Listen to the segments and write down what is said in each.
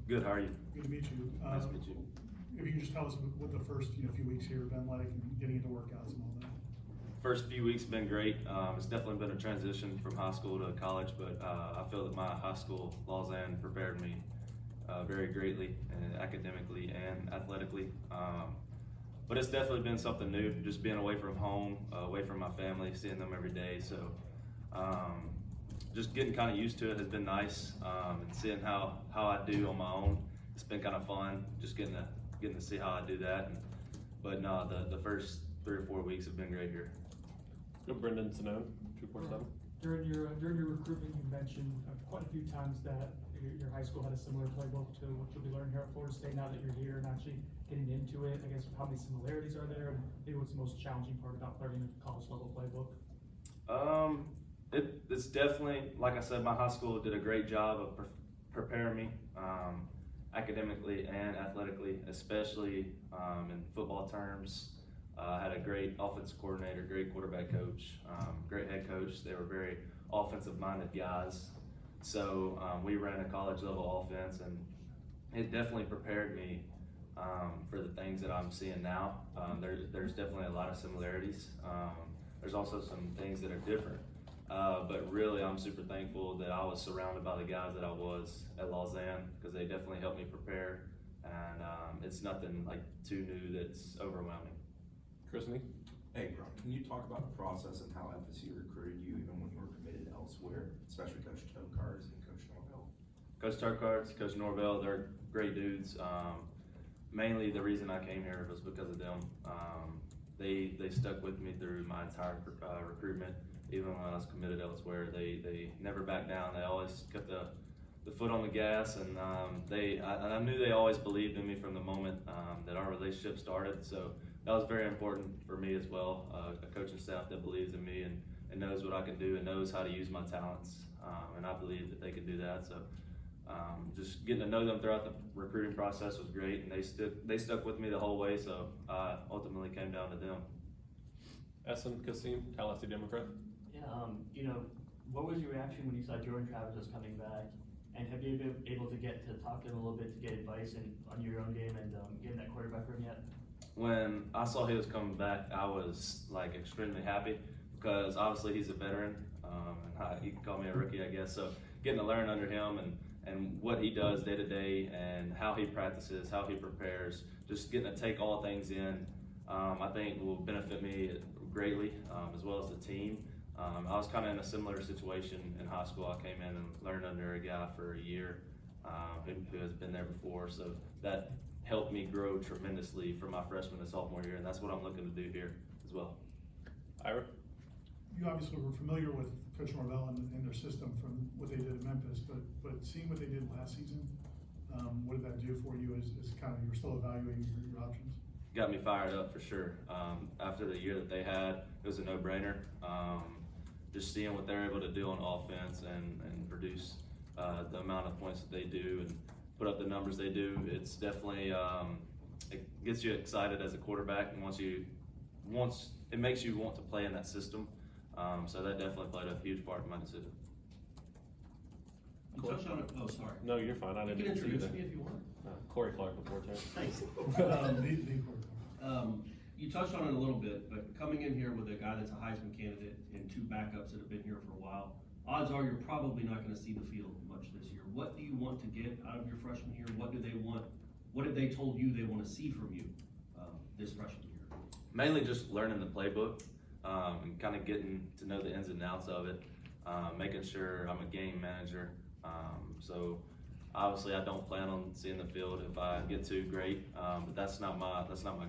Good, how are you? Good to meet you. Nice to meet you. If you can just tell us what the first few weeks here have been like and getting into workouts and all that. First few weeks have been great. It's definitely been a transition from high school to college, but I feel that my high school, Lausanne, prepared me very greatly, academically and athletically. But it's definitely been something new, just being away from home, away from my family, seeing them every day. So just getting kind of used to it has been nice, and seeing how I do on my own. It's been kind of fun, just getting to see how I do that. But no, the first 3 or 4 weeks have been great here. Go Brendan Sinone, 247. During your recruitment, you mentioned quite a few times that your high school had a similar playbook to what you'll be learning here at Florida State. Now that you're here and actually getting into it, I guess how many similarities are there, and maybe what's the most challenging part about learning a college level playbook? It's definitely, like I said, my high school did a great job of preparing me academically and athletically, especially in football terms. I had a great offensive coordinator, great quarterback coach, great head coach. They were very offensive-minded guys. So we ran a college-level offense, and it definitely prepared me for the things that I'm seeing now. There's definitely a lot of similarities. There's also some things that are different. But really, I'm super thankful that I was surrounded by the guys that I was at Lausanne, because they definitely helped me prepare. And it's nothing like too new that's overwhelming. Chrisney? Hey, bro, can you talk about the process and how FSU recruited you even when you were committed elsewhere, especially Coach Tokarz and Coach Norvell? Coach Tokarz, Coach Norvell, they're great dudes. Mainly the reason I came here was because of them. They stuck with me through my entire recruitment. Even when I was committed elsewhere, they never backed down. They always kept the foot on the gas, and I knew they always believed in me from the moment that our relationship started. So that was very important for me as well. A coaching staff that believes in me and knows what I can do and knows how to use my talents, and I believe that they can do that. So just getting to know them throughout the recruiting process was great, and they stuck with me the whole way. So I ultimately came down to them. Essen Kasim, Tallahassee Democrat. Yeah, what was your reaction when you saw Jordan Travis was coming back? And have you been able to get to talk to him a little bit to get advice on your own game and getting that quarterback room yet? When I saw he was coming back, I was like extremely happy, because obviously he's a veteran, and you can call me a rookie, I guess. So getting to learn under him and what he does day to day and how he practices, how he prepares, just getting to take all things in, I think will benefit me greatly, as well as the team. I was kind of in a similar situation in high school. I came in and learned under a guy for a year who has been there before, so that helped me grow tremendously from my freshman to sophomore year, and that's what I'm looking to do here as well. Ira? You obviously were familiar with Coach Norvell and their system from what they did in Memphis, but seeing what they did last season, what did that do for you as kind of you're still evaluating your options? Got me fired up for sure. After the year that they had, it was a no-brainer. Just seeing what they're able to do on offense and produce the amount of points that they do and put up the numbers they do, it's definitely it gets you excited as a quarterback, and it makes you want to play in that system. So that definitely played a huge part in my decision. You touched on it. Oh, sorry. No, you're fine. I You didn't can intrude introduce there. me if you want. Corey Clark with Vortex. Thanks. The quarterback. You touched on it a little bit, but coming in here with a guy that's a Heisman candidate and 2 backups that have been here for a while, odds are you're probably not going to see the field much this year. What do you want to get out of your freshman year? What do they want? What have they told you they want to see from you this freshman year? Mainly just learning the playbook, and kind of getting to know the ins and outs of it, making sure I'm a game manager. So obviously I don't plan on seeing the field. If I get to, great, but that's not my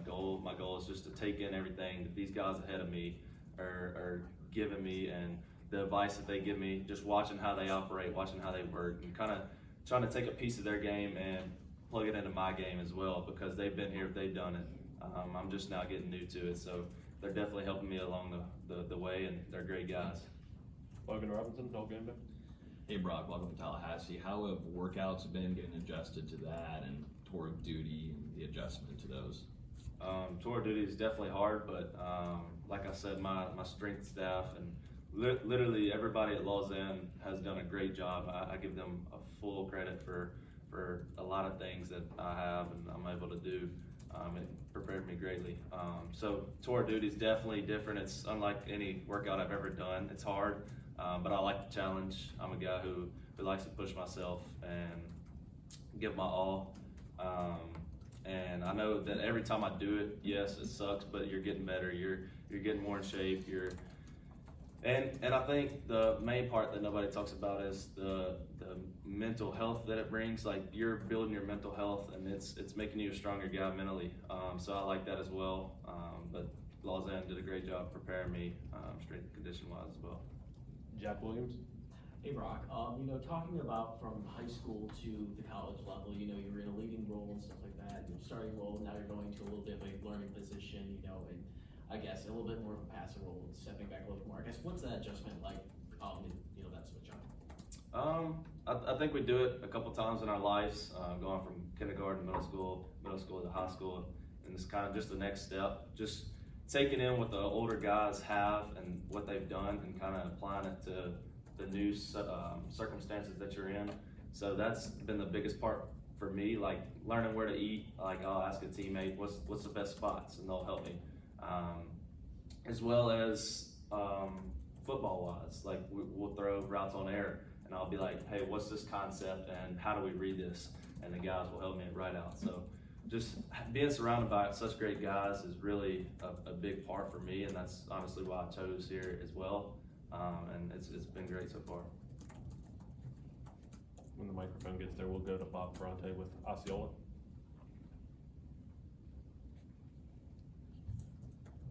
goal. My goal is just to take in everything that these guys ahead of me are giving me, and the advice that they give me, just watching how they operate, watching how they work, and kind of trying to take a piece of their game and plug it into my game as well, because they've been here, they've done it. I'm just now getting new to it, so they're definitely helping me along the way, and they're great guys. Logan Robinson, Old Game Day. Hey Brock, welcome to Tallahassee. How have workouts been getting adjusted to that, and tour of duty and the adjustment to those? Tour of duty is definitely hard, but like I said, my strength staff and literally everybody at Lausanne has done a great job. I give them a full credit for a lot lot of things that I have and I'm able to do. It prepared me greatly. So tour duty is definitely different. It's unlike any workout I've ever done. It's hard, but I like the challenge. I'm a guy who likes to push myself and give my all. And I know that every time I do it, yes, it sucks, but you're getting better. You're getting more in shape. And I think the main part that nobody talks about is the mental health that it brings. Like, you're building your mental health, and it's making you a stronger guy mentally. So I like that as well. But Lausanne did a great job preparing me, strength and condition wise as well. Jack Williams. Hey Brock, talking about from high school to the college level, you were in a leading role and stuff like that, your starting role, now you're going to a little bit of a learning position, and I guess a little bit more of a passive role and stepping back a little bit more. I guess, what's that adjustment like, that switch up? I think we do it a couple times in our lives, going from kindergarten to middle school to high school, and it's kind of just the next step, just taking in what the older guys have and what they've done and kind of applying it to the new circumstances that you're in. So that's been the biggest part for me, like learning where to eat. Like, I'll ask a teammate, what's the best spots, and they'll help me. As well as football wise, like we'll throw routes on air, and I'll be like, hey, what's this concept and how do we read this? And the guys will help me right out. So just being surrounded by such great guys is really a big part for me, and that's honestly why I chose here as well. And it's been great so far. When the microphone gets there, we'll go to Bob Ferrante with Osceola.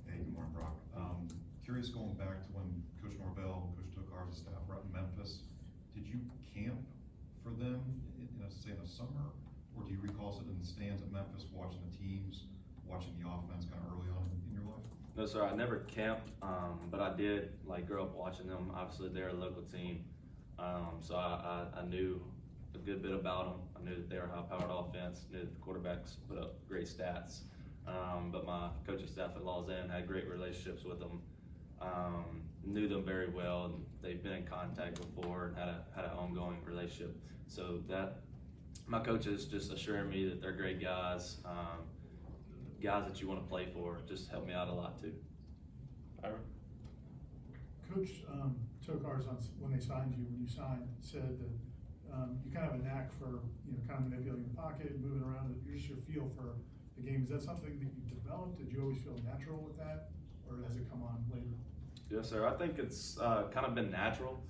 Hey, good morning, Brock. Curious, going back to when Coach Norvell and Coach Tokar's staff were out in Memphis, did you camp for them say in the summer, or do you recall sitting in the stands at Memphis watching the teams, watching the offense kind of early on in your life? No, sir, I never camped, but I did grow up watching them. Obviously, they're a local team, so I knew a good bit about them. I knew that they were a high-powered offense, knew that the quarterbacks put up great stats. But my coaching staff at Lausanne had great relationships with them, knew them very well, and they've been in contact before and had an ongoing relationship. So that my coaches just assuring me that they're great guys, guys that you want to play for, just helped me out a lot too. Ira. Coach Tokar's when they signed you, when you signed, said that you kind of have a knack for kind of manipulating the pocket, moving around. Just your feel for the game. Is that something that you developed? Did you always feel natural with that, or has it come on later? Yes, sir. I think it's kind of been natural.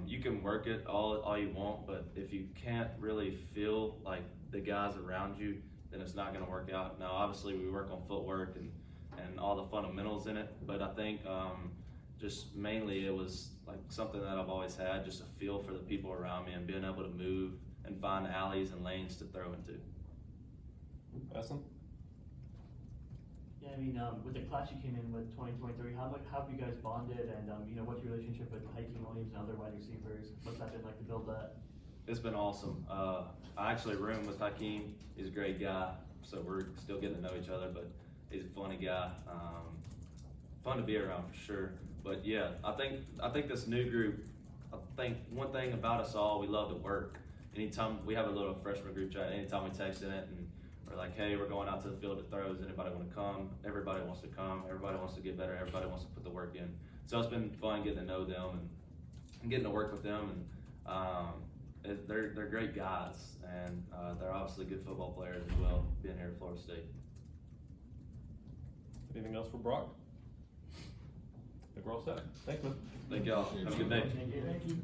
You can work it all you want, but if you can't really feel like the guys around you, then it's not going to work out. Now, obviously, we work on footwork and all the fundamentals in it, but I think just mainly it was like something that I've always had, just a feel for the people around me and being able to move and find alleys and lanes to throw into. Essen? Yeah, I mean, with the class you came in with 2023, how have you guys bonded, and what's your relationship with Hakeem Williams and other wide receivers? What's that been like to build that? It's been awesome. I actually roomed with Hakeem. He's a great guy, so we're still getting to know each other, but he's a funny guy. Fun to be around for sure. But yeah, I think this new group, I think one thing about us all, we love to work. Anytime we have a little freshman group chat, anytime we text in it and we're like, hey, we're going out to the field to throws, anybody want to come? Everybody wants to come, everybody wants to get better, everybody wants to put the work in. So it's been fun getting to know them and getting to work with them, and they're great guys, and they're obviously good football players as well, being here at Florida State. Anything else for Brock? I think we're all set. Thanks, man. Thank y'all. Have a good day. Thank you. Thank you.